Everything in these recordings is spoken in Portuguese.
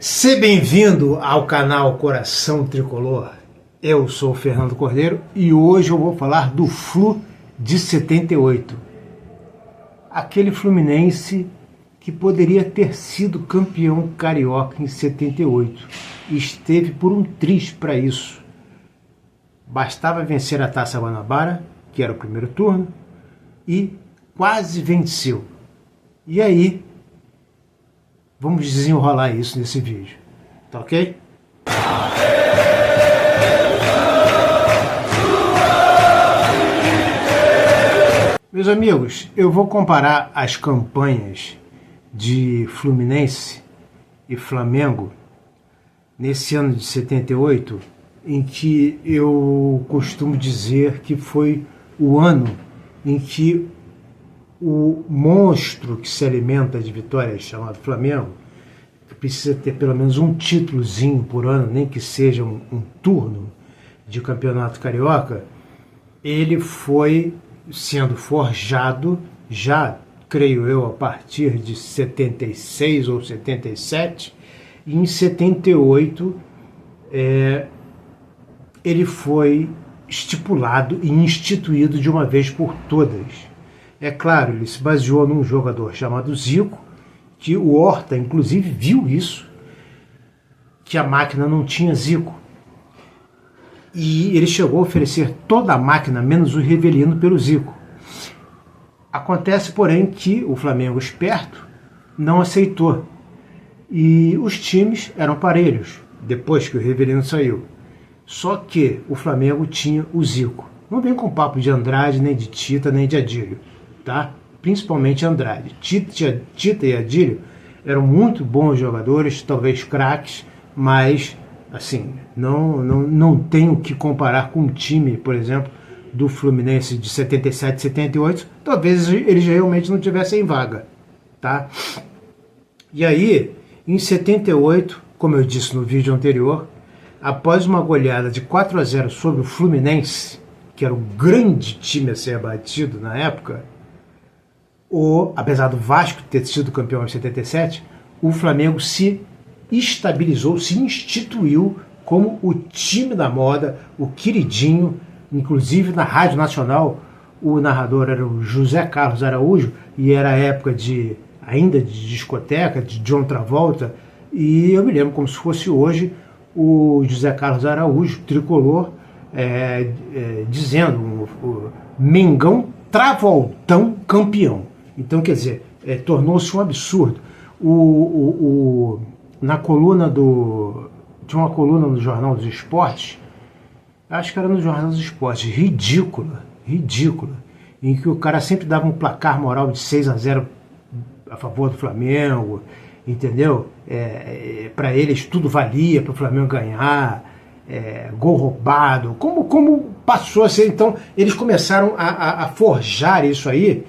Seja bem-vindo ao canal Coração Tricolor. Eu sou o Fernando Cordeiro e hoje eu vou falar do Flu de 78. Aquele Fluminense que poderia ter sido campeão carioca em 78 e esteve por um triz para isso. Bastava vencer a Taça Guanabara, que era o primeiro turno, e quase venceu. E aí, vamos desenrolar isso nesse vídeo, tá ok? Meus amigos, eu vou comparar as campanhas de Fluminense e Flamengo nesse ano de 78, em que eu costumo dizer que foi o ano em que o monstro que se alimenta de vitórias, chamado Flamengo, que precisa ter pelo menos um títulozinho por ano, nem que seja um turno de campeonato carioca, ele foi sendo forjado, já creio eu, a partir de 76 ou 77, e em 78 ele foi estipulado e instituído de uma vez por todas. É claro, ele se baseou num jogador chamado Zico, que o Horta, inclusive, viu isso, que a máquina não tinha Zico. E ele chegou a oferecer toda a máquina, menos o Rivelino, pelo Zico. Acontece, porém, que o Flamengo, esperto, não aceitou. E os times eram parelhos, depois que o Rivelino saiu. Só que o Flamengo tinha o Zico. Não vem com papo de Andrade, nem de Tita, nem de Adílio. Tá? Principalmente Andrade. Tita e Adílio eram muito bons jogadores, talvez craques, mas assim, não tenho que comparar com o time, por exemplo, do Fluminense de 77, 78, talvez eles realmente não tivessem vaga. Tá? E aí, em 78, como eu disse no vídeo anterior, após uma goleada de 4-0 sobre o Fluminense, que era um grande time a ser batido na época, apesar do Vasco ter sido campeão em 77, o Flamengo se estabilizou, se instituiu como o time da moda, o queridinho. Inclusive na Rádio Nacional o narrador era o José Carlos Araújo, e era a época ainda de discoteca, de John Travolta, e eu me lembro como se fosse hoje o José Carlos Araújo, tricolor, dizendo o Mengão Travoltão campeão. Então, quer dizer, tornou-se um absurdo. Na coluna tinha uma coluna no Jornal dos Esportes, acho que era no Jornal dos Esportes, ridícula, em que o cara sempre dava um placar moral de 6-0 a favor do Flamengo, entendeu? Para eles tudo valia para o Flamengo ganhar, gol roubado, como passou a ser. Então eles começaram a forjar isso aí,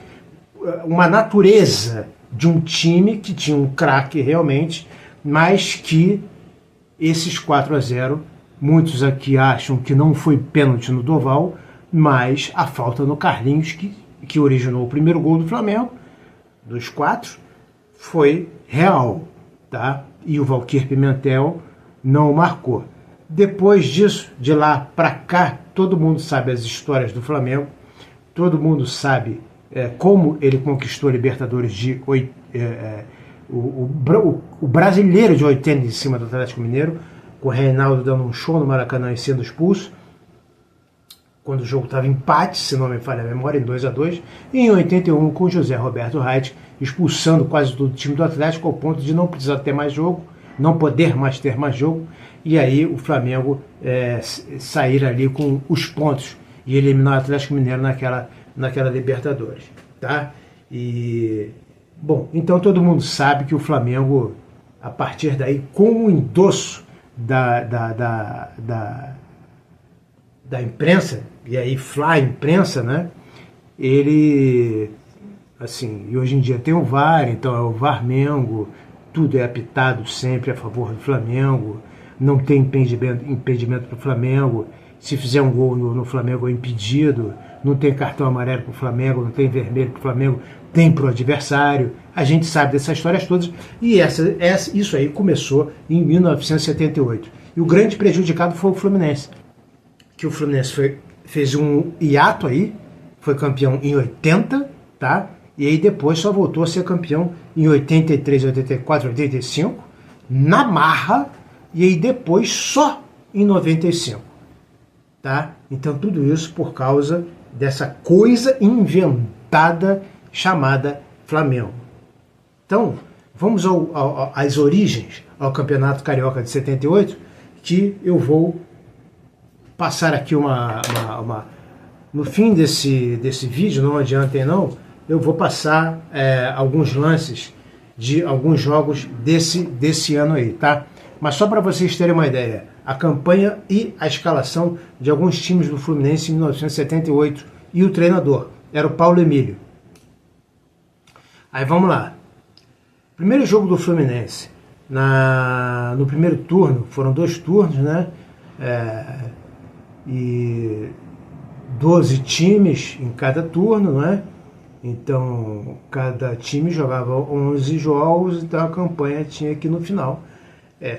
uma natureza de um time que tinha um craque realmente, mas que esses 4-0, muitos aqui acham que não foi pênalti no Doval, mas a falta no Carlinhos, que originou o primeiro gol do Flamengo, dos 4, foi real, tá? E o Valquir Pimentel não marcou. Depois disso, de lá para cá, todo mundo sabe as histórias do Flamengo, todo mundo sabe como ele conquistou a Libertadores o brasileiro de 80 em cima do Atlético Mineiro, com o Reinaldo dando um show no Maracanã e sendo expulso, quando o jogo estava empate, se não me falha a memória, em 2-2, e em 81 com o José Roberto Reit expulsando quase todo o time do Atlético ao ponto de não precisar ter mais jogo, não poder mais ter mais jogo, e aí o Flamengo sair ali com os pontos e eliminar o Atlético Mineiro naquela Libertadores, tá? E bom, então todo mundo sabe que o Flamengo, a partir daí, com o endosso da imprensa, e aí Fla imprensa, né? Ele, assim, e hoje em dia tem o VAR, então é o VAR Mengo, tudo é apitado sempre a favor do Flamengo, não tem impedimento para o Flamengo, se fizer um gol no Flamengo é impedido, não tem cartão amarelo para o Flamengo, não tem vermelho para o Flamengo, tem para o adversário, a gente sabe dessas histórias todas, e isso aí começou em 1978. E o grande prejudicado foi o Fluminense, que o Fluminense fez um hiato aí, foi campeão em 80, tá? E aí depois só voltou a ser campeão em 83, 84, 85, na marra, e aí depois só em 95, tá? Então tudo isso por causa dessa coisa inventada chamada Flamengo. Então, vamos às origens, ao Campeonato Carioca de 78, que eu vou passar aqui no fim desse vídeo, não adiantem não, eu vou passar alguns lances de alguns jogos desse ano aí, tá? Mas só para vocês terem uma ideia, a campanha e a escalação de alguns times do Fluminense em 1978 e o treinador era o Paulo Emílio. Aí vamos lá. Primeiro jogo do Fluminense. No primeiro turno, foram 2 turnos, né? E 12 times em cada turno, né? Então, cada time jogava 11 jogos, então a campanha tinha que no final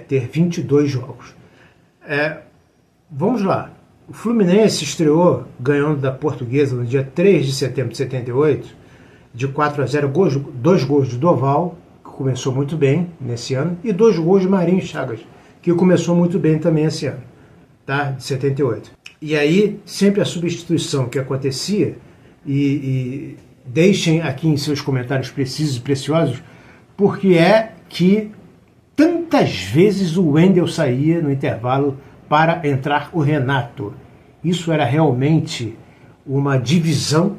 ter 22 jogos. Vamos lá. O Fluminense estreou ganhando da Portuguesa no dia 3 de setembro de 78, de 4-0, 2 gols de Doval, que começou muito bem nesse ano, e 2 gols de Marinho Chagas, que começou muito bem também esse ano, tá? De 78. E aí, sempre a substituição que acontecia, e deixem aqui em seus comentários precisos e preciosos, porque é que tantas vezes o Wendel saía no intervalo para entrar o Renato. Isso era realmente uma divisão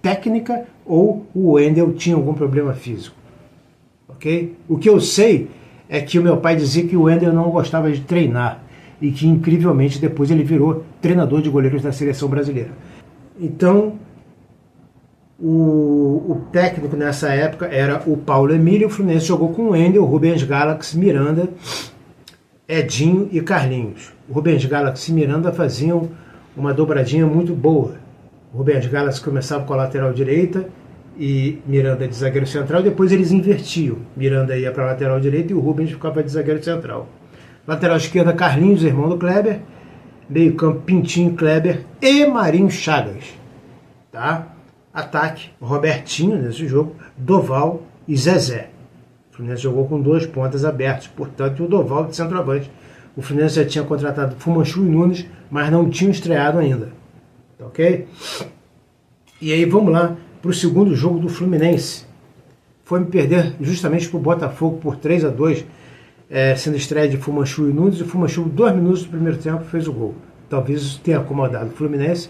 técnica, ou o Wendel tinha algum problema físico, ok? O que eu sei é que o meu pai dizia que o Wendel não gostava de treinar e que incrivelmente depois ele virou treinador de goleiros da seleção brasileira. Então o técnico nessa época era o Paulo Emílio. O Fluminense jogou com o Wendel, Rubens Galaxy, Miranda, Edinho e Carlinhos. O Rubens Galaxy e Miranda faziam uma dobradinha muito boa. O Rubens Galaxy começava com a lateral direita e Miranda de zagueiro central, depois eles invertiam. Miranda ia para a lateral direita e o Rubens ficava de zagueiro central. Lateral esquerda, Carlinhos, irmão do Kleber. Meio campo, Pintinho, Kleber e Marinho Chagas. Tá? Ataque, Robertinho nesse jogo, Doval e Zezé. O Fluminense jogou com 2 pontas abertos, portanto, o Doval de centroavante. O Fluminense já tinha contratado Fumanchu e Nunes, mas não tinha estreado ainda. Ok? E aí vamos lá para o segundo jogo do Fluminense. Foi me perder justamente para o Botafogo por 3-2, sendo estreia de Fumanchu e Nunes. E o Fumanchu, 2 minutos do primeiro tempo, fez o gol. Talvez isso tenha acomodado o Fluminense.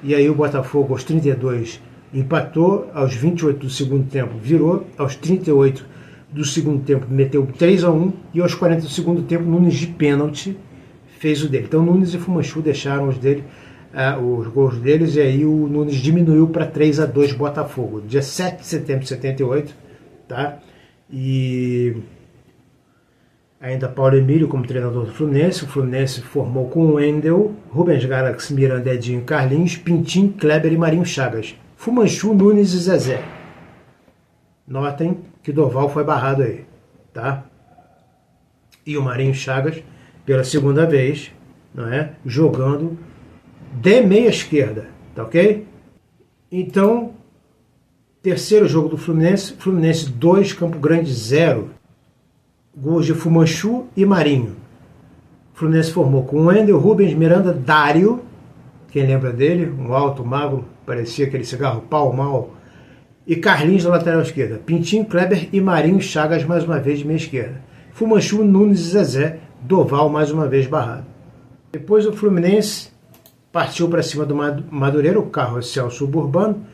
E aí o Botafogo, aos 32, empatou. Aos 28 do segundo tempo, virou. Aos 38 do segundo tempo, meteu 3-1. E aos 40 do segundo tempo, Nunes de pênalti fez o dele. Então Nunes e Fumanchu deixaram os gols deles, e aí o Nunes diminuiu para 3-2 Botafogo, dia 7 de setembro de 78, tá? E ainda Paulo Emílio como treinador do Fluminense. O Fluminense formou com o Wendel, Rubens Galaxy, Miranda, Edinho, Carlinhos, Pintinho, Kleber e Marinho Chagas, Fumanchu, Nunes e Zezé. Notem que Doval foi barrado aí, tá? E o Marinho Chagas, pela segunda vez, não é? Jogando de meia esquerda, tá ok? Então, terceiro jogo do Fluminense, Fluminense 2, Campo Grande 0. Gols de Fumanchu e Marinho. O Fluminense formou com Wendel, Rubens, Miranda, Dário, quem lembra dele, um alto, magro, parecia aquele cigarro pau mal, e Carlinhos na lateral esquerda. Pintinho, Kleber e Marinho Chagas mais uma vez de meia esquerda. Fumanchu, Nunes e Zezé, Doval mais uma vez barrado. Depois o Fluminense partiu para cima do Madureira, o carrossel suburbano,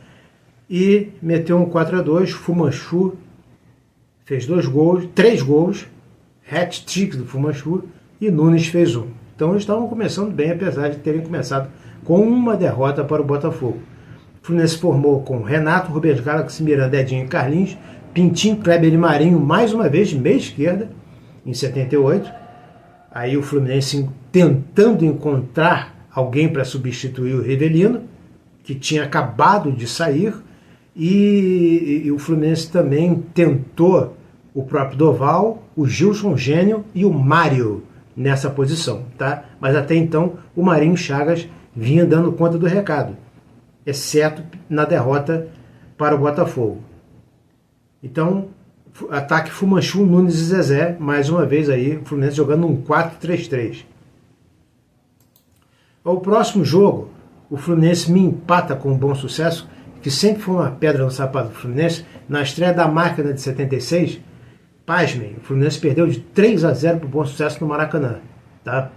e meteu um 4-2. Fumanchu fez 3 gols, hat-trick do Fumanchu, e Nunes fez 1. Então eles estavam começando bem, apesar de terem começado com uma derrota para o Botafogo. O Fluminense formou com Renato, Rubens Galaxy, Miranda, Edinho e Carlinhos, Pintinho, Kleber e Marinho, mais uma vez de meia esquerda, em 78. Aí o Fluminense tentando encontrar alguém para substituir o Rivelino, que tinha acabado de sair, e o Fluminense também tentou o próprio Doval, o Gilson Gênio e o Mário nessa posição, tá? Mas até então o Marinho Chagas vinha dando conta do recado, exceto na derrota para o Botafogo. Então, ataque Fumanchu, Nunes e Zezé, mais uma vez aí, o Fluminense jogando um 4-3-3. Ao próximo jogo, o Fluminense me empata com um Bom Sucesso, que sempre foi uma pedra no sapato do Fluminense, na estreia da Máquina de 76, pasmem, o Fluminense perdeu de 3-0 para o Bom Sucesso no Maracanã, tá?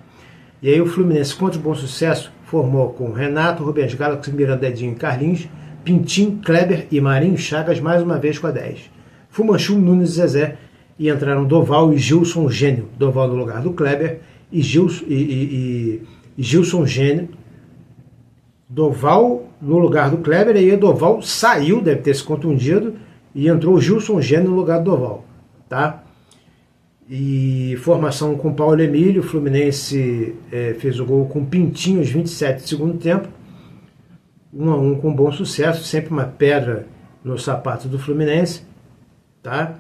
E aí o Fluminense contra o Bom Sucesso formou com Renato, Rubens Galo, Miranda, Edinho e Carlinhos, Pintinho, Kleber e Marinho Chagas mais uma vez com a 10. Fumanchu, Nunes e Zezé, e entraram Doval e Gilson Gênio. Doval no lugar do Kleber e Gilson Gênio. Doval no lugar do Kleber, e aí Doval saiu, deve ter se contundido, e entrou o Gilson Gênio no lugar do Doval. Tá? E formação com Paulo Emílio, o Fluminense fez o gol com Pintinho aos 27 do segundo tempo, 1-1 com Bom Sucesso, sempre uma pedra no sapato do Fluminense, tá?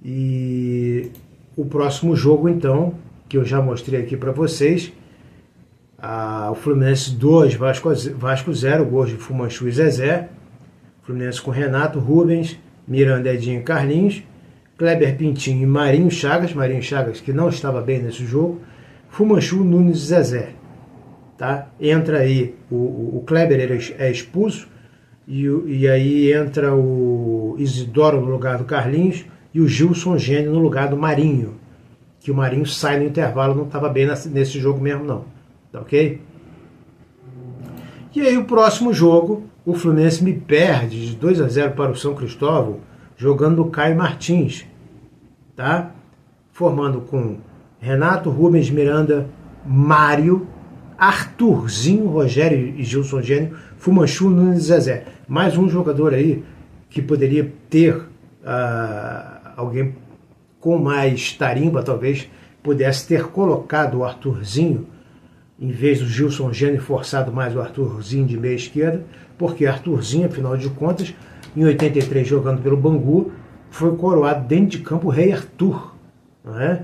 E o próximo jogo então, que eu já mostrei aqui para vocês, o Fluminense 2, Vasco 0, gols de Fumanchu e Zezé, Fluminense com Renato, Rubens, Miranda, Edinho e Carlinhos, Kleber, Pintinho e Marinho Chagas que não estava bem nesse jogo, Fumanchu, Nunes e Zezé. Tá? Entra aí, o Kleber é expulso, e aí entra o Isidoro no lugar do Carlinhos e o Gilson Gênio no lugar do Marinho, que o Marinho sai no intervalo, não estava bem nesse jogo mesmo não, tá ok? E aí o próximo jogo, o Fluminense me perde de 2-0 para o São Cristóvão, jogando o Caio Martins, tá? Formando com Renato, Rubens, Miranda, Mário, Arthurzinho, Rogério e Gilson Gênio, Fumanchu, Nunes e Zezé. Mais um jogador aí que poderia ter alguém com mais tarimba, talvez pudesse ter colocado o Arthurzinho em vez do Gilson Gênio, forçado mais o Arthurzinho de meia esquerda, porque Arthurzinho, afinal de contas, em 83, jogando pelo Bangu, foi coroado dentro de campo Rei Arthur, não é?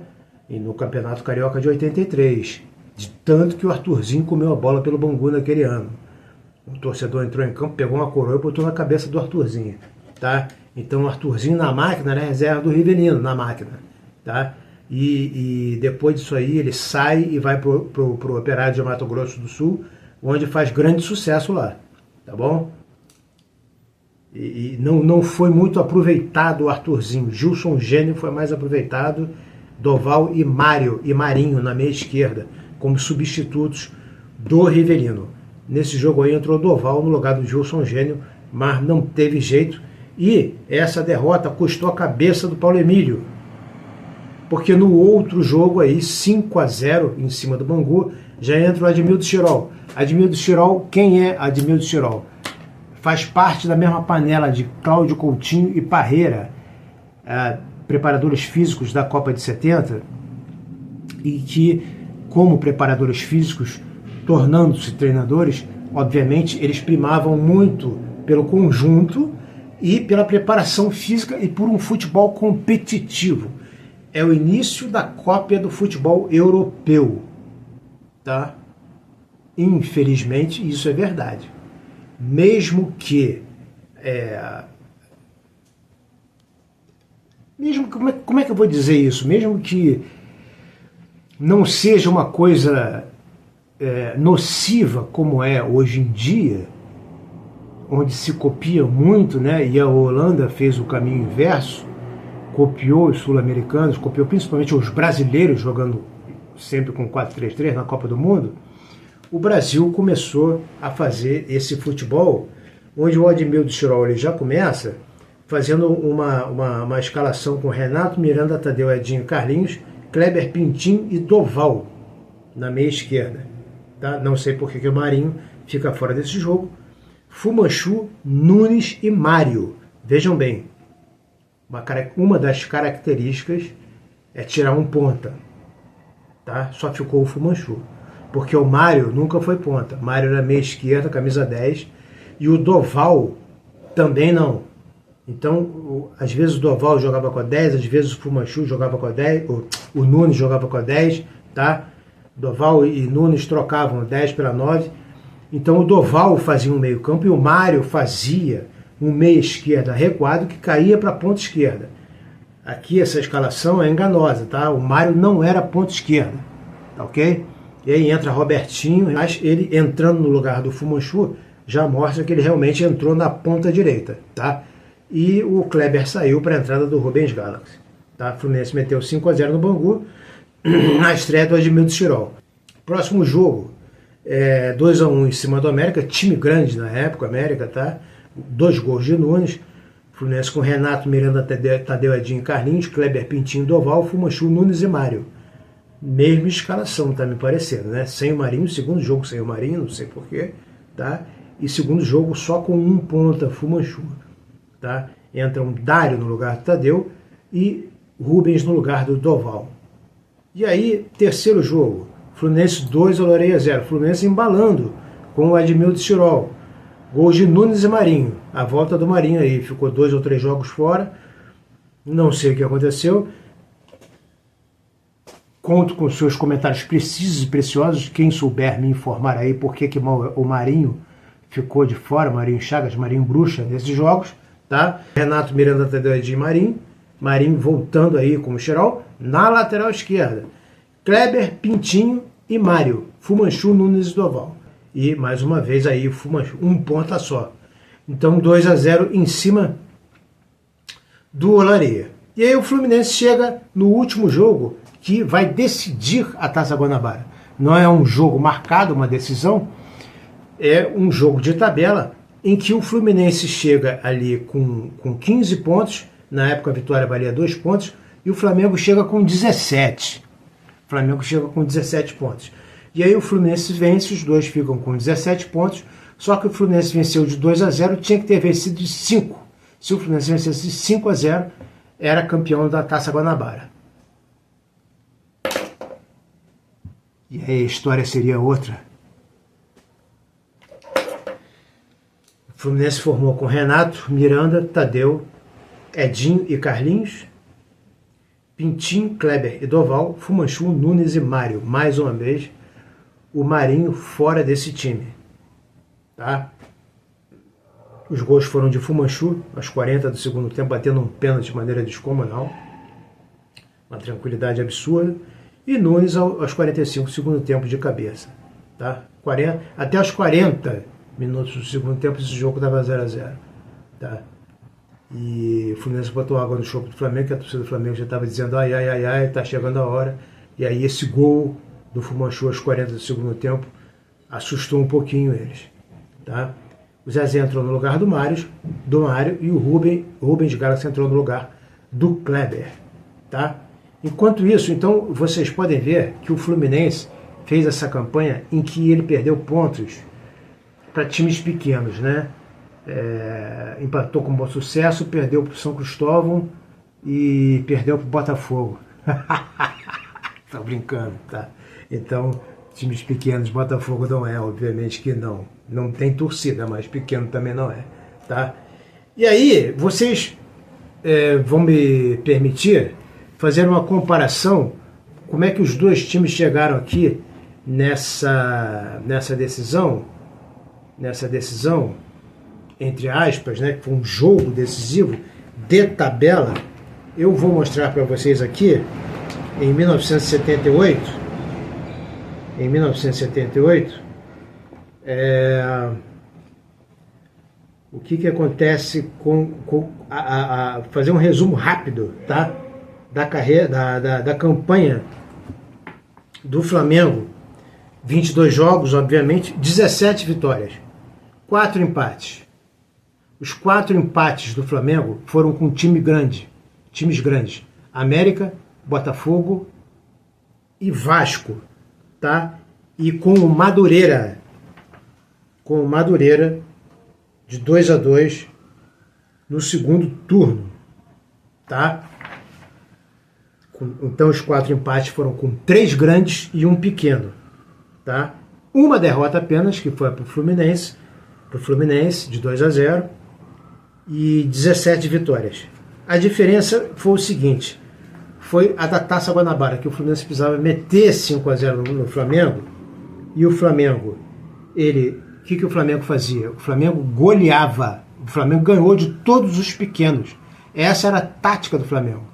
E no Campeonato Carioca de 83, de tanto que o Arthurzinho comeu a bola pelo Bangu naquele ano. O torcedor entrou em campo, pegou uma coroa e botou na cabeça do Arthurzinho, tá? Então o Arthurzinho na máquina era reserva do Rivelino, na máquina, tá? E depois disso aí ele sai e vai pro Operário de Mato Grosso do Sul, onde faz grande sucesso lá, tá bom? E não foi muito aproveitado o Arthurzinho. Gilson Gênio foi mais aproveitado, Doval e Marinho na meia esquerda, como substitutos do Rivelino. Nesse jogo aí entrou Doval no lugar do Gilson Gênio, mas não teve jeito. E essa derrota custou a cabeça do Paulo Emílio, porque no outro jogo aí, 5-0 em cima do Bangu, já entra o Admildo Chirol. Admildo Chirol, quem é Admildo Chirol? Faz parte da mesma panela de Cláudio Coutinho e Parreira, preparadores físicos da Copa de 70, e que, como preparadores físicos, tornando-se treinadores, obviamente eles primavam muito pelo conjunto e pela preparação física e por um futebol competitivo. É o início da cópia do futebol europeu, tá? Infelizmente, isso é verdade. Mesmo que como é que eu vou dizer isso? Mesmo que não seja uma coisa nociva como é hoje em dia, onde se copia muito, né? E a Holanda fez o caminho inverso, copiou os sul-americanos, copiou principalmente os brasileiros jogando sempre com 4-3-3 na Copa do Mundo. O Brasil começou a fazer esse futebol, onde o Admildo Chirol ele já começa fazendo uma escalação com Renato, Miranda, Tadeu, Edinho, Carlinhos, Kleber, Pintinho e Doval na meia esquerda. Tá? Não sei por que o Marinho fica fora desse jogo. Fumanchu, Nunes e Mário. Vejam bem, uma das características é tirar um ponta. Tá? Só ficou o Fumanchu. Porque o Mário nunca foi ponta. Mário era meia esquerda, camisa 10. E o Doval Também não. Então, às vezes o Doval jogava com a 10, às vezes o Fumanchu jogava com a 10, o Nunes jogava com a 10, tá? Doval e Nunes trocavam 10 pela 9. Então o Doval fazia um meio campo e o Mário fazia um meia esquerda recuado que caía para a ponta esquerda. Aqui essa escalação é enganosa, tá? O Mário não era ponta esquerda, tá ok? E aí entra Robertinho, mas ele entrando no lugar do Fumanchu já mostra que ele realmente entrou na ponta direita, tá? E o Kleber saiu para a entrada do Rubens Galaxy, tá? O Fluminense meteu 5-0 no Bangu, na estreia do Admilson Tirol. Próximo jogo, 2-1 em cima do América, time grande na época, América, tá? 2 gols de Nunes, Fluminense com Renato, Miranda, Tadeu, Edinho e Carlinhos, Kleber, Pintinho, Doval, Fumanchu, Nunes e Mário. Mesma escalação, tá me parecendo, né? Sem o Marinho, segundo jogo sem o Marinho, não sei porquê, tá? E segundo jogo só com um ponta, Fumanchu, tá? Entra um Dário no lugar do Tadeu e Rubens no lugar do Doval. E aí, terceiro jogo, Fluminense 2, Oloreia 0. Fluminense embalando com o Admilson Tirol. Gols de Nunes e Marinho. A volta do Marinho aí, ficou 2 ou 3 jogos fora. Não sei o que aconteceu. Conto com seus comentários precisos e preciosos. Quem souber me informar aí por que o Marinho ficou de fora, Marinho Chagas, Marinho Bruxa, nesses jogos, tá? Renato, Miranda, Tadeu, Edinho e Marinho. Marinho voltando aí com o Tirol na lateral esquerda. Kleber, Pintinho e Mário. Fumanchu, Nunes e Doval. E mais uma vez aí o Fumanchu, um ponta só. Então 2-0 em cima do Olaria. E aí o Fluminense chega no último jogo que vai decidir a Taça Guanabara. Não é um jogo marcado, uma decisão, é um jogo de tabela em que o Fluminense chega ali com 15 pontos, na época a vitória valia 2 pontos, e o Flamengo chega com 17. O Flamengo chega com 17 pontos. E aí o Fluminense vence, os dois ficam com 17 pontos, só que o Fluminense venceu de 2-0, tinha que ter vencido de 5. Se o Fluminense vencesse de 5-0, era campeão da Taça Guanabara. E aí a história seria outra. O Fluminense formou com Renato, Miranda, Tadeu, Edinho e Carlinhos, Pintinho, Kleber e Doval, Fumanchu, Nunes e Mário. Mais uma vez, o Marinho fora desse time. Tá? Os gols foram de Fumanchu, aos 40 do segundo tempo, batendo um pênalti de maneira descomunal. Uma tranquilidade absurda. E Nunes aos 45 do segundo tempo de cabeça. Tá? Até aos 40 minutos do segundo tempo, esse jogo dava 0-0. Tá? E o Fluminense botou água no chope do Flamengo, que a torcida do Flamengo já estava dizendo ai, ai, ai, ai, tá chegando a hora. E aí esse gol do Fumanchu aos 40 do segundo tempo assustou um pouquinho eles. Tá? O Zezé entrou no lugar do Mário e o Rubens Galaxy entrou no lugar do Kleber. Tá? Enquanto isso, então, vocês podem ver que o Fluminense fez essa campanha em que ele perdeu pontos para times pequenos, né? Empatou com Bom Sucesso, perdeu para o São Cristóvão e perdeu para o Botafogo. Tá brincando, tá? Então, times pequenos, Botafogo não é, obviamente que não. Não tem torcida, mas pequeno também não é, tá? E aí, vocês vão me permitir fazer uma comparação, como é que os dois times chegaram aqui nessa decisão, entre aspas, né, que foi um jogo decisivo de tabela. Eu vou mostrar para vocês aqui, em 1978, o que acontece fazer um resumo rápido, tá? Da carreira, da campanha do Flamengo. 22 jogos, obviamente, 17 vitórias, 4 empates. Os 4 empates do Flamengo foram com times grandes. América, Botafogo e Vasco, tá? E com o Madureira de 2-2 no segundo turno, tá? Então os 4 empates foram com 3 grandes e um pequeno, tá? Uma derrota apenas, que foi para o Fluminense de 2-0, e 17 vitórias. A diferença foi o seguinte, foi a da Taça Guanabara, que o Fluminense precisava meter 5-0 no Flamengo, e o Flamengo, o que o Flamengo fazia? O Flamengo goleava, o Flamengo ganhou de todos os pequenos. Essa era a tática do Flamengo,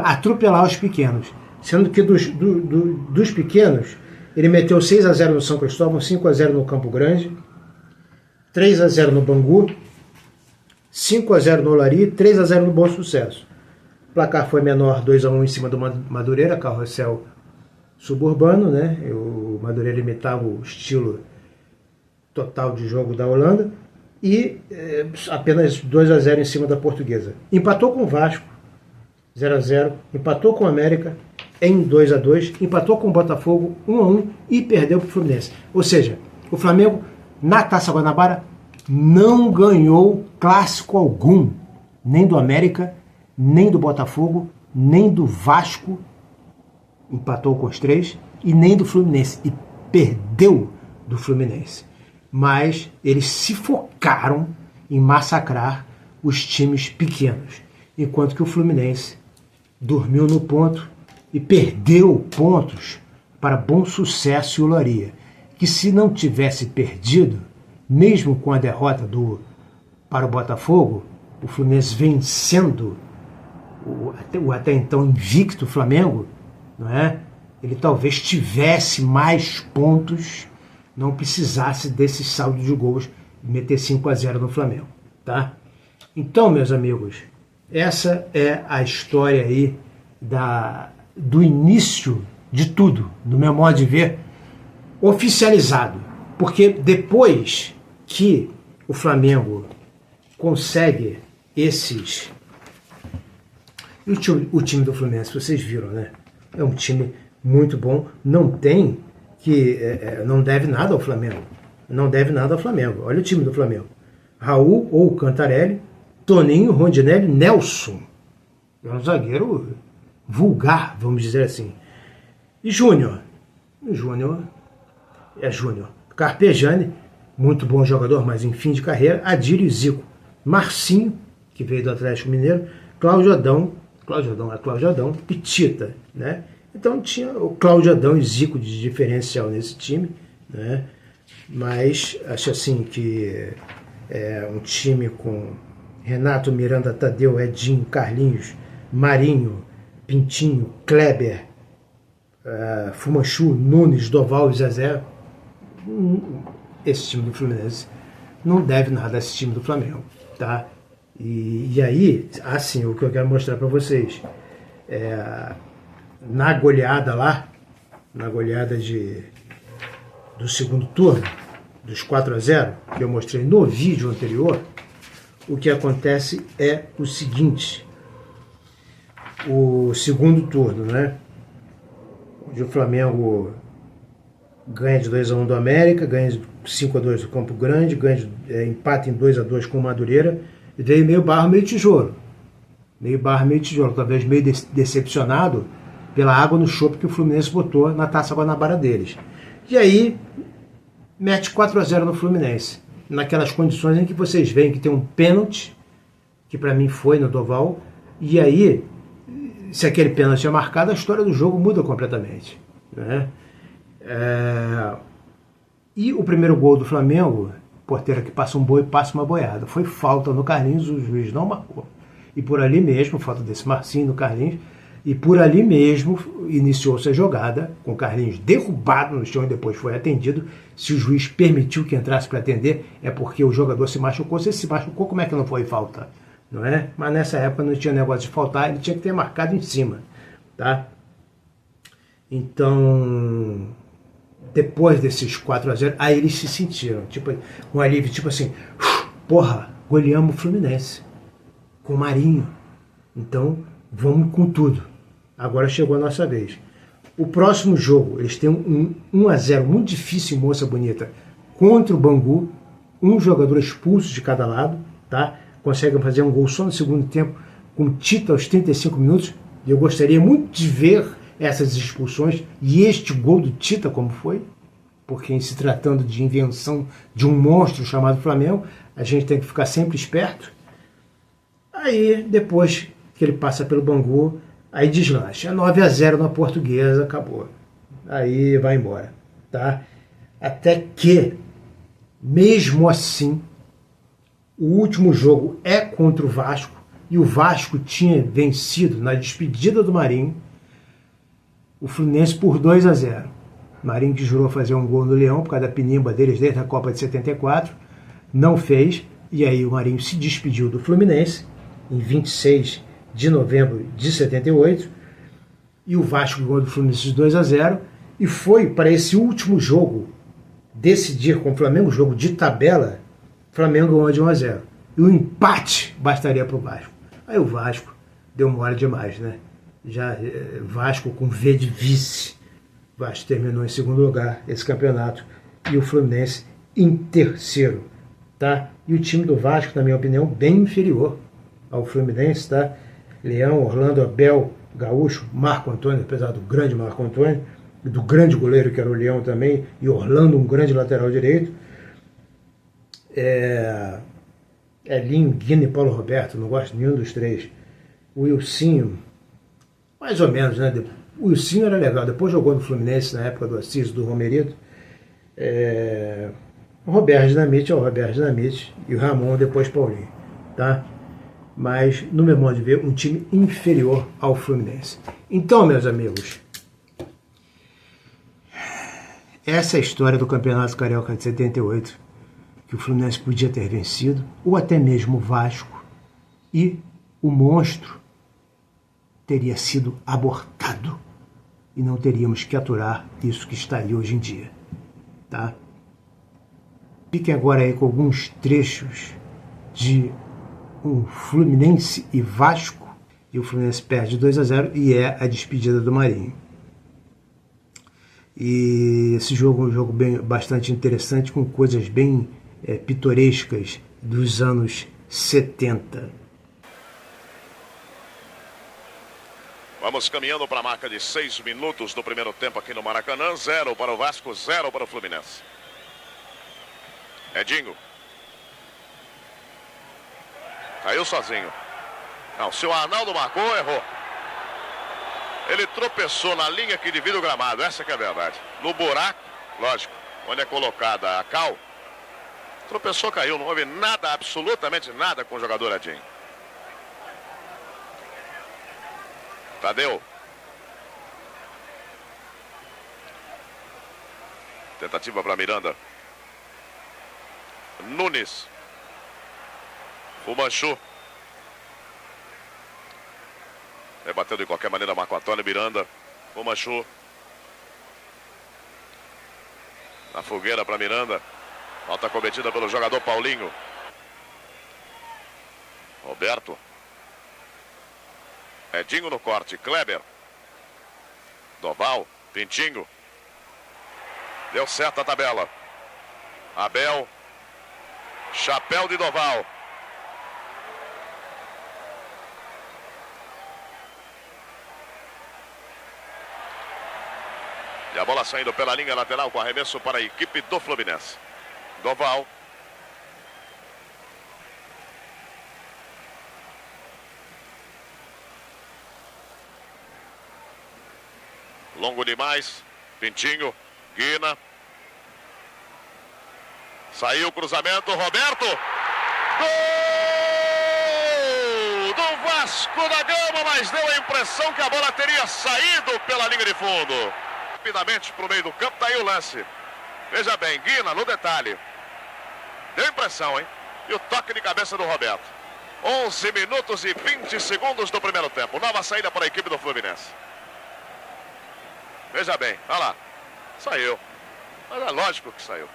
atropelar os pequenos, sendo que dos pequenos, ele meteu 6-0 no São Cristóvão, 5-0 no Campo Grande, 3-0 no Bangu, 5-0 no Olaria, 3-0 no Bom Sucesso. O placar foi menor, 2-1 em cima do Madureira, carrossel suburbano, né? O Madureira imitava o estilo total de jogo da Holanda, e apenas 2-0 em cima da Portuguesa. Empatou com o Vasco, 0-0, empatou com o América em 2-2, empatou com o Botafogo 1-1 e perdeu para o Fluminense. Ou seja, o Flamengo na Taça Guanabara não ganhou clássico algum, nem do América, nem do Botafogo, nem do Vasco, empatou com os 3, e nem do Fluminense, e perdeu do Fluminense. Mas eles se focaram em massacrar os times pequenos, enquanto que o Fluminense dormiu no ponto e perdeu pontos para Bom Sucesso e Olaria, que se não tivesse perdido, mesmo com a derrota para o Botafogo, o Fluminense vencendo o até então invicto Flamengo, não é? Ele talvez tivesse mais pontos, não precisasse desse saldo de gols, meter 5-0 no Flamengo, tá? Então, meus amigos, essa é a história aí do início de tudo, do meu modo de ver, oficializado. Porque depois que o Flamengo consegue esses... O time do Fluminense, vocês viram, né? É um time muito bom, não deve nada ao Flamengo. Não deve nada ao Flamengo. Olha o time do Flamengo. Raul ou Cantarelli, Toninho, Rondinelli, Nelson. É um zagueiro vulgar, vamos dizer assim. E Júnior. Júnior é Júnior. Carpegiani, muito bom jogador, mas em fim de carreira. Adílio e Zico. Marcinho, que veio do Atlético Mineiro. Cláudio Adão, e Tita, né? Então tinha o Cláudio Adão e Zico de diferencial nesse time, né? Mas acho assim que é um time com Renato, Miranda, Tadeu, Edinho, Carlinhos, Marinho, Pintinho, Kleber, Fumanchu, Nunes, Doval e Zezé. Esse time do Fluminense não deve nada a esse time do Flamengo, tá? E aí, assim, o que eu quero mostrar para vocês, na goleada lá, na goleada do segundo turno, dos 4-0, que eu mostrei no vídeo anterior, o que acontece é o seguinte: o segundo turno, né, onde o Flamengo ganha de 2-1 do América, ganha de 5-2 do Campo Grande, empata em 2-2 com o Madureira, e veio meio barro, meio tijolo. Meio barro, meio tijolo, talvez meio decepcionado pela água no chope que o Fluminense botou na Taça Guanabara deles. E aí, mete 4-0 no Fluminense, naquelas condições em que vocês veem que tem um pênalti, que para mim foi no Doval, e aí, se aquele pênalti é marcado, a história do jogo muda completamente, né? E o primeiro gol do Flamengo, porteira que passa um boi, passa uma boiada. Foi falta no Carlinhos, o juiz não marcou. E por ali mesmo, falta desse Marcinho no Carlinhos, e por ali mesmo iniciou-se a jogada, com o Carlinhos derrubado no chão e depois foi atendido. Se o juiz permitiu que entrasse para atender, é porque o jogador se machucou. Se ele se machucou, como é que não foi falta? Não é? Mas nessa época não tinha negócio de faltar, ele tinha que ter marcado em cima, tá? Então, depois desses 4-0, aí eles se sentiram, tipo, um alívio, tipo assim, porra, goleamos o Fluminense, com o Marinho, então vamos com tudo, agora chegou a nossa vez. O próximo jogo, eles têm um 1-0 muito difícil em Moça Bonita, contra o Bangu, um jogador expulso de cada lado, tá? Conseguem fazer um gol só no segundo tempo, com Tita aos 35 minutos, e eu gostaria muito de ver essas expulsões e este gol do Tita como foi, porque em se tratando de invenção de um monstro chamado Flamengo, a gente tem que ficar sempre esperto, Aí, depois que ele passa pelo Bangu, aí deslancha. 9-0 na Portuguesa, acabou. Aí vai embora, tá? Até que, mesmo assim, o último jogo é contra o Vasco, e o Vasco tinha vencido na despedida do Marinho o Fluminense por 2-0. Marinho que jurou fazer um gol no Leão por causa da pinimba deles desde a Copa de 74, não fez, e aí o Marinho se despediu do Fluminense em 26 de novembro de 78, e o Vasco ganhou do Fluminense de 2-0, e foi para esse último jogo decidir com o Flamengo, jogo de tabela, o Flamengo ganhou de 1-0. E o empate bastaria para o Vasco. Aí o Vasco deu mole demais, né? Já Vasco com V de vice. O Vasco terminou em segundo lugar esse campeonato e o Fluminense em terceiro, tá? E o time do Vasco, na minha opinião, bem inferior ao Fluminense, tá? Leão, Orlando, Abel, Gaúcho, Marco Antônio, apesar do grande Marco Antônio, e do grande goleiro que era o Leão também, e Orlando, um grande lateral direito. Elinho, Guina e Paulo Roberto, não gosto de nenhum dos três. O Wilsinho, mais ou menos, né? O Wilsinho era legal, depois jogou no Fluminense na época do Assis, do Romerito. O Roberto Dinamite é o Roberto Dinamite, e o Ramon depois Paulinho, tá? Mas, no meu modo de ver, um time inferior ao Fluminense. Então, meus amigos, essa é a história do Campeonato Carioca de 78, que o Fluminense podia ter vencido, ou até mesmo o Vasco, e o monstro teria sido abortado, e não teríamos que aturar isso que está aí hoje em dia, tá? Fiquem agora aí com alguns trechos de um Fluminense e Vasco, e o Fluminense perde 2-0 e é a despedida do Marinho. E esse jogo é um jogo bastante interessante, com coisas bem pitorescas dos anos 70. Vamos caminhando para a marca de 6 minutos do primeiro tempo aqui no Maracanã. 0 para o Vasco, 0 para o Fluminense. Edinho. Caiu sozinho. Não, se o Arnaldo marcou, errou. Ele tropeçou na linha que divide o gramado, essa que é a verdade. No buraco, lógico, onde é colocada a cal, tropeçou, caiu, não houve nada, absolutamente nada com o jogador Edinho. Tadeu. Tentativa para Miranda. Nunes. O Manchu. Rebateu de qualquer maneira Marco Antônio. Miranda. O Manchu. Na fogueira para Miranda. Falta cometida pelo jogador Paulinho. Roberto. Edinho no corte. Kleber. Doval. Pintinho. Deu certo a tabela. Abel. Chapéu de Doval. E a bola saindo pela linha lateral com arremesso para a equipe do Fluminense. Doval. Longo demais. Pintinho. Guina. Saiu o cruzamento. Roberto. Gol do Vasco da Gama, mas deu a impressão que a bola teria saído pela linha de fundo. Rapidamente para o meio do campo, daí o lance. Veja bem, Guina no detalhe. Deu impressão, hein? E o toque de cabeça do Roberto. 11 minutos e 20 segundos do primeiro tempo. Nova saída para a equipe do Fluminense. Veja bem, olha lá. Saiu. Mas é lógico que saiu.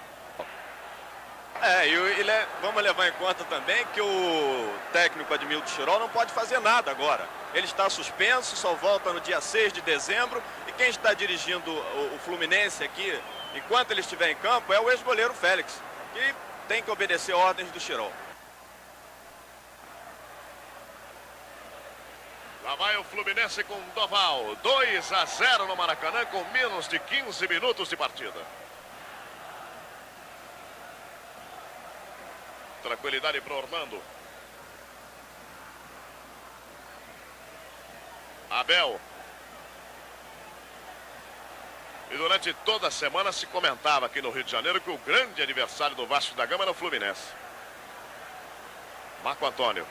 Vamos levar em conta também que o técnico Admilton Chirol não pode fazer nada agora. Ele está suspenso, só volta no dia 6 de dezembro. E quem está dirigindo o Fluminense aqui, enquanto ele estiver em campo, é o ex-goleiro Félix, que tem que obedecer ordens do Chirol. Lá vai o Fluminense com Doval. 2-0 no Maracanã com menos de 15 minutos de partida. Tranquilidade para Orlando. Abel. E durante toda a semana se comentava aqui no Rio de Janeiro que o grande adversário do Vasco da Gama era o Fluminense. Marco Antônio.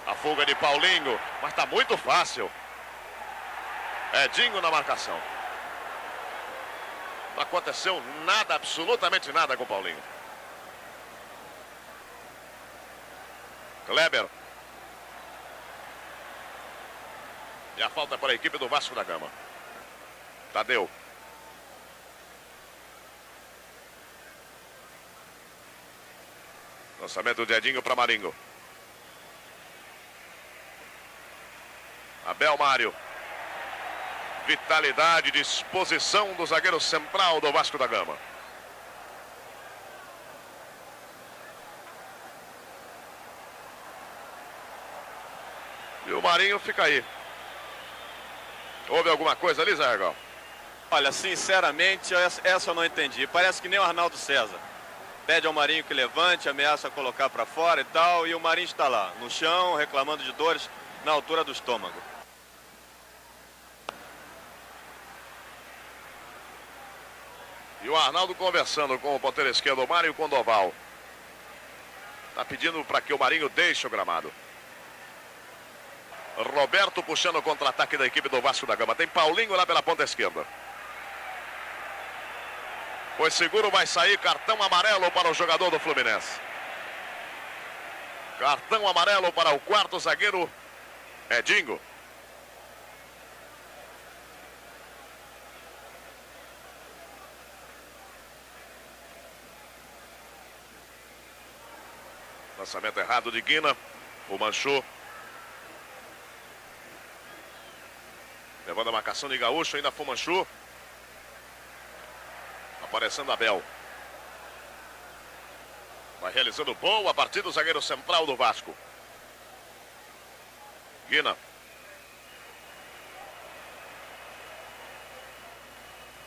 A fuga de Paulinho, mas está muito fácil. Edinho na marcação. Não aconteceu nada, absolutamente nada com o Paulinho. Kleber. E a falta para a equipe do Vasco da Gama. Tadeu. Lançamento de Edinho para Marinho. Abel Mário. Vitalidade, disposição do zagueiro central do Vasco da Gama. E o Marinho fica aí. Houve alguma coisa ali, Zé Regal? Olha, sinceramente, essa eu não entendi. Parece que nem o Arnaldo César. Pede ao Marinho que levante, ameaça colocar para fora e tal. E o Marinho está lá, no chão, reclamando de dores na altura do estômago. E o Arnaldo conversando com o ponteiro esquerdo, Mário Condoval. Está pedindo para que o Marinho deixe o gramado. Roberto puxando o contra-ataque da equipe do Vasco da Gama. Tem Paulinho lá pela ponta esquerda. Foi seguro, vai sair cartão amarelo para o jogador do Fluminense. Cartão amarelo para o quarto zagueiro, Edinho. Lançamento errado de Guina. O Manchou. Levando a marcação de Gaúcho, ainda Fumanchu. Aparecendo Abel. Vai realizando boa partida o zagueiro central do Vasco. Guina.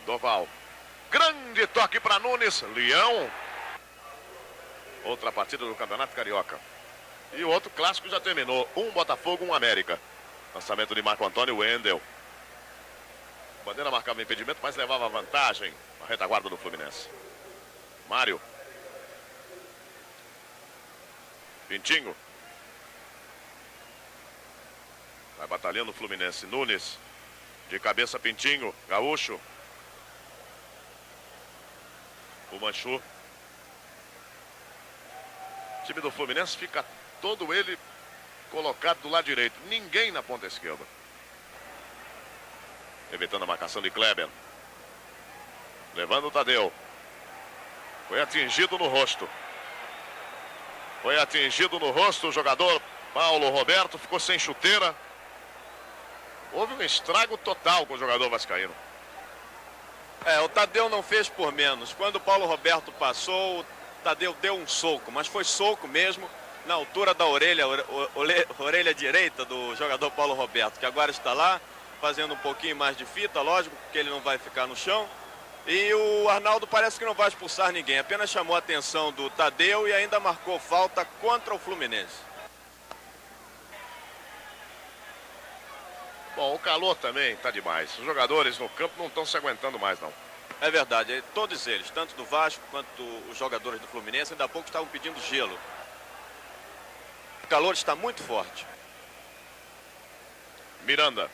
Doval. Grande toque para Nunes. Leão. Outra partida do Campeonato Carioca. E o outro clássico já terminou. Um Botafogo, um América. Lançamento de Marco Antônio, Wendel. Bandeira marcava impedimento, mas levava vantagem na retaguarda do Fluminense. Mário. Pintinho. Vai batalhando o Fluminense. Nunes. De cabeça Pintinho. Gaúcho. O Manchu. O time do Fluminense fica todo ele colocado do lado direito. Ninguém na ponta esquerda. Evitando a marcação de Kleber. Levando o Tadeu. Foi atingido no rosto. Foi atingido no rosto o jogador Paulo Roberto. Ficou sem chuteira. Houve um estrago total com o jogador vascaíno. O Tadeu não fez por menos. Quando o Paulo Roberto passou, o Tadeu deu um soco. Mas foi soco mesmo na altura da orelha direita do jogador Paulo Roberto. Que agora está lá. Fazendo um pouquinho mais de fita, lógico, porque ele não vai ficar no chão. E o Arnaldo parece que não vai expulsar ninguém. Apenas chamou a atenção do Tadeu e ainda marcou falta contra o Fluminense. Bom, o calor também está demais. Os jogadores no campo não estão se aguentando mais, não. É verdade, todos eles, tanto do Vasco quanto os jogadores do Fluminense, ainda há pouco estavam pedindo gelo. O calor está muito forte. Miranda.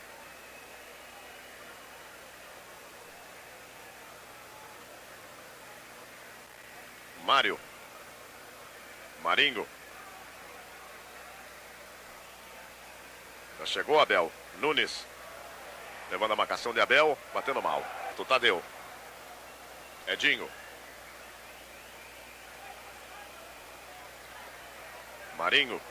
Mário. Marinho. Já chegou Abel. Nunes. Levando a marcação de Abel. Batendo mal. Do Tadeu. Edinho. Marinho.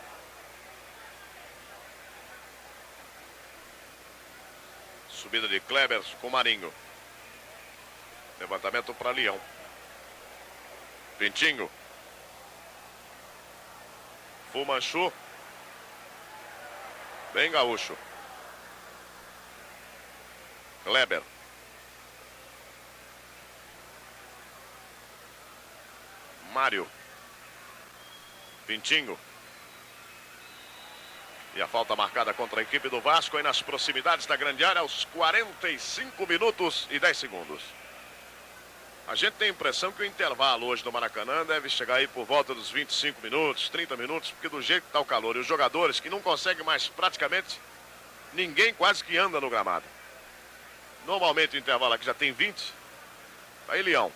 Subida de Kleber com Marinho. Levantamento para Leão. Pintinho. Fumanchu. Bem Gaúcho. Kleber. Mário. Pintinho. E a falta marcada contra a equipe do Vasco aí nas proximidades da grande área aos 45 minutos e 10 segundos. A gente tem a impressão que o intervalo hoje do Maracanã deve chegar aí por volta dos 25 minutos, 30 minutos, porque do jeito que está o calor e os jogadores que não conseguem mais praticamente, ninguém quase que anda no gramado. Normalmente o intervalo aqui já tem 20. Tá aí Leão.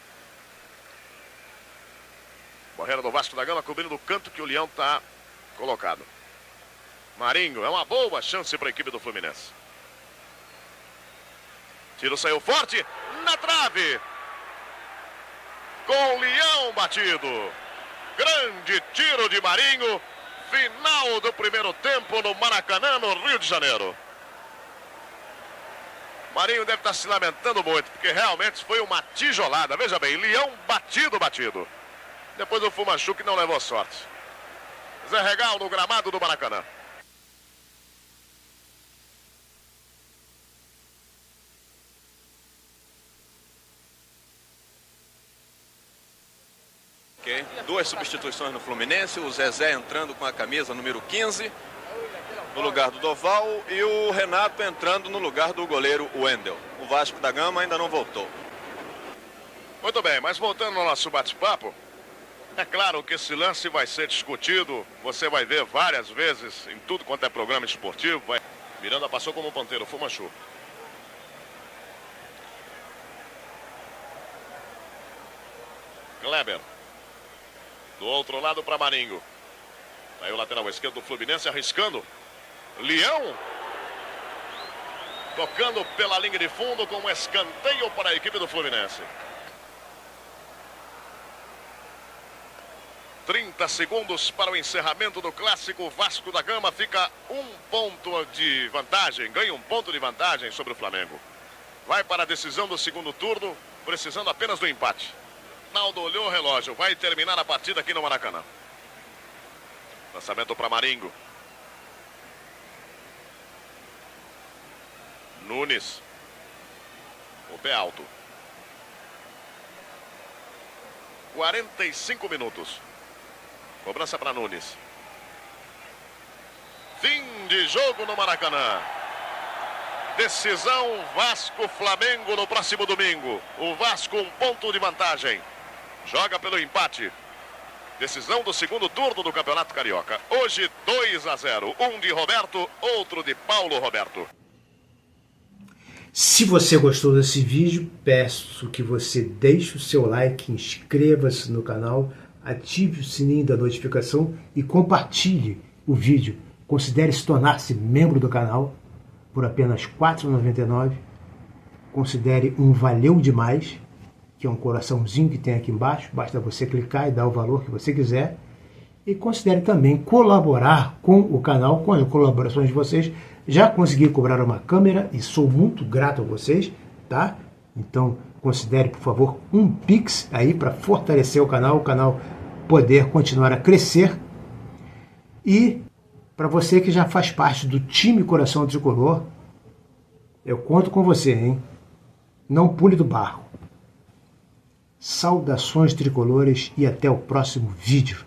Barreira do Vasco da Gama cobrindo o canto que o Leão está colocado. Marinho, é uma boa chance para a equipe do Fluminense. Tiro saiu forte, na trave. Com o Leão batido. Grande tiro de Marinho. Final do primeiro tempo no Maracanã, no Rio de Janeiro. Marinho deve estar se lamentando muito, porque realmente foi uma tijolada. Veja bem, Leão batido. Depois o Fumanchu que não levou sorte. Zé Regal no gramado do Maracanã. Duas substituições no Fluminense, o Zezé entrando com a camisa número 15 no lugar do Doval e o Renato entrando no lugar do goleiro Wendel. O Vasco da Gama ainda não voltou. Muito bem, mas voltando ao nosso bate-papo, é claro que esse lance vai ser discutido, você vai ver várias vezes em tudo quanto é programa esportivo. Miranda passou como um ponteiro, Fumanchu. Kleber. Do outro lado para Marinho. Aí o lateral esquerdo do Fluminense arriscando. Leão. Tocando pela linha de fundo com um escanteio para a equipe do Fluminense. 30 segundos para o encerramento do clássico. Vasco da Gama fica um ponto de vantagem. Ganha um ponto de vantagem sobre o Flamengo. Vai para a decisão do segundo turno, precisando apenas do empate. Naldo olhou o relógio, vai terminar a partida aqui no Maracanã. Lançamento para Marinho. Nunes. O pé alto. 45 minutos. Cobrança para Nunes. Fim de jogo no Maracanã. Decisão Vasco-Flamengo no próximo domingo. O Vasco um ponto de vantagem. Joga pelo empate. Decisão do segundo turno do Campeonato Carioca. Hoje 2-0. Um de Roberto, outro de Paulo Roberto. Se você gostou desse vídeo, peço que você deixe o seu like, inscreva-se no canal, ative o sininho da notificação e compartilhe o vídeo. Considere se tornar-se membro do canal por apenas R$ 4,99. Considere um valeu demais, que é um coraçãozinho que tem aqui embaixo. Basta você clicar e dar o valor que você quiser. E considere também colaborar com o canal, com as colaborações de vocês. Já consegui cobrar uma câmera e sou muito grato a vocês, tá? Então, considere, por favor, um Pix aí para fortalecer o canal poder continuar a crescer. E para você que já faz parte do time Coração Tricolor, eu conto com você, hein? Não pule do barco. Saudações tricolores e até o próximo vídeo.